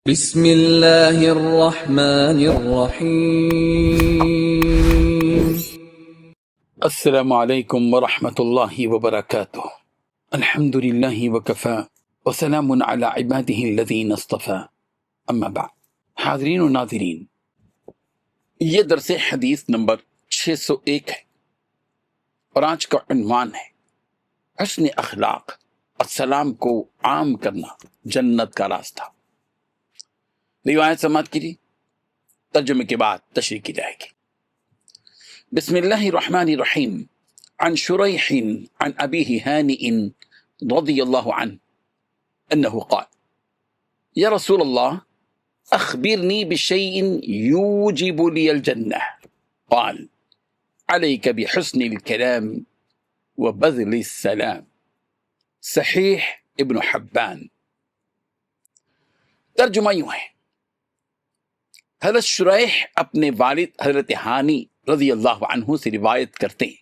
بسم اللہ الرحمن الرحیم۔ السلام علیکم ورحمۃ اللہ وبرکاتہ۔ الحمد للہ وکفی وسلام علی عبادہ الذین اصطفی، اما بعد۔ حاضرین و ناظرین، یہ درس حدیث نمبر 601 ہے اور آج کا عنوان ہے حسن اخلاق اور سلام کو عام کرنا جنت کا راستہ۔ روایت سماعت کیجیے، ترجمے کے بعد تشریح کی جائے گی۔ بسم اللہ الرحمن الرحیم۔ عن شریح عن ابیہ ہانئ رضی اللہ عنہ انہ قال یا رسول اللہ اخبرنی بشیء یوجب لی الجنہ قال علیک بحسن الکلام وبذل السلام۔ صحیح ابن حبان۔ ترجمہ یوں ہے، حضرت شریح اپنے والد حضرت ہانی رضی اللہ عنہ سے روایت کرتے ہیں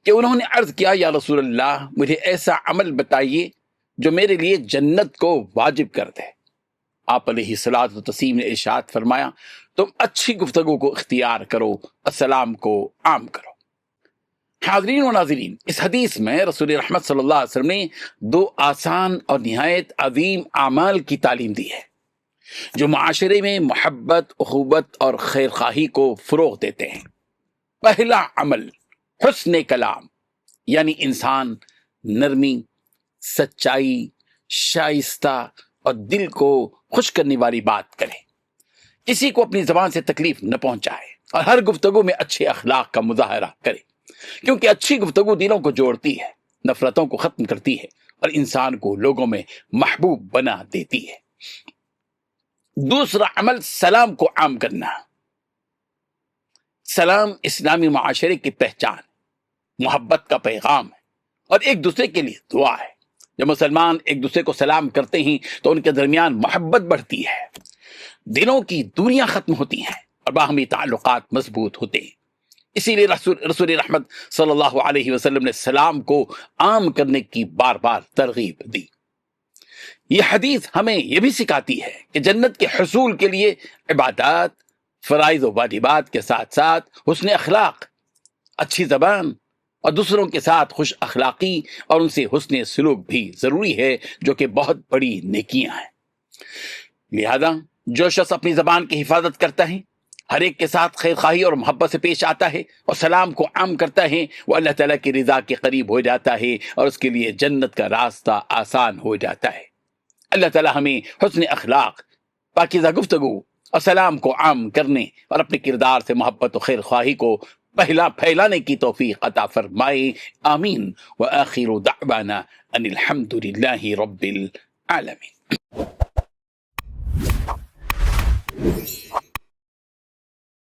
کہ انہوں نے عرض کیا، یا رسول اللہ مجھے ایسا عمل بتائیے جو میرے لیے جنت کو واجب کر دے۔ آپ علیہ الصلوۃ والتسلیم نے ارشاد فرمایا، تم اچھی گفتگو کو اختیار کرو، السلام کو عام کرو۔ حاضرین و ناظرین، اس حدیث میں رسول رحمت صلی اللہ علیہ وسلم نے دو آسان اور نہایت عظیم اعمال کی تعلیم دی ہے جو معاشرے میں محبت، اخوت اور خیر خواہی کو فروغ دیتے ہیں۔ پہلا عمل حسن کلام، یعنی انسان نرمی، سچائی، شائستہ اور دل کو خوش کرنے والی بات کرے، کسی کو اپنی زبان سے تکلیف نہ پہنچائے اور ہر گفتگو میں اچھے اخلاق کا مظاہرہ کرے، کیونکہ اچھی گفتگو دلوں کو جوڑتی ہے، نفرتوں کو ختم کرتی ہے اور انسان کو لوگوں میں محبوب بنا دیتی ہے۔ دوسرا عمل سلام کو عام کرنا۔ سلام اسلامی معاشرے کی پہچان، محبت کا پیغام ہے اور ایک دوسرے کے لیے دعا ہے۔ جب مسلمان ایک دوسرے کو سلام کرتے ہیں تو ان کے درمیان محبت بڑھتی ہے، دلوں کی دوریاں ختم ہوتی ہیں اور باہمی تعلقات مضبوط ہوتے ہیں۔ اسی لیے رسول رحمت صلی اللہ علیہ وسلم نے سلام کو عام کرنے کی بار بار ترغیب دی۔ یہ حدیث ہمیں یہ بھی سکھاتی ہے کہ جنت کے حصول کے لیے عبادات، فرائض و واجبات کے ساتھ ساتھ حسن اخلاق، اچھی زبان اور دوسروں کے ساتھ خوش اخلاقی اور ان سے حسن سلوک بھی ضروری ہے، جو کہ بہت بڑی نیکیاں ہیں۔ لہذا جو شخص اپنی زبان کی حفاظت کرتا ہے، ہر ایک کے ساتھ خیر خواہی اور محبت سے پیش آتا ہے اور سلام کو عام کرتا ہے، وہ اللہ تعالیٰ کی رضا کے قریب ہو جاتا ہے اور اس کے لیے جنت کا راستہ آسان ہو جاتا ہے۔ اللہ تعالیٰ ہمیں حسن اخلاق، پاکیزہ گفتگو اور سلام کو عام کرنے اور اپنے کردار سے محبت و خیر خواہی کو پھیلانے کی توفیق عطا فرمائے، آمین۔ وآخر دعوانا ان الحمد للہ رب العالمین۔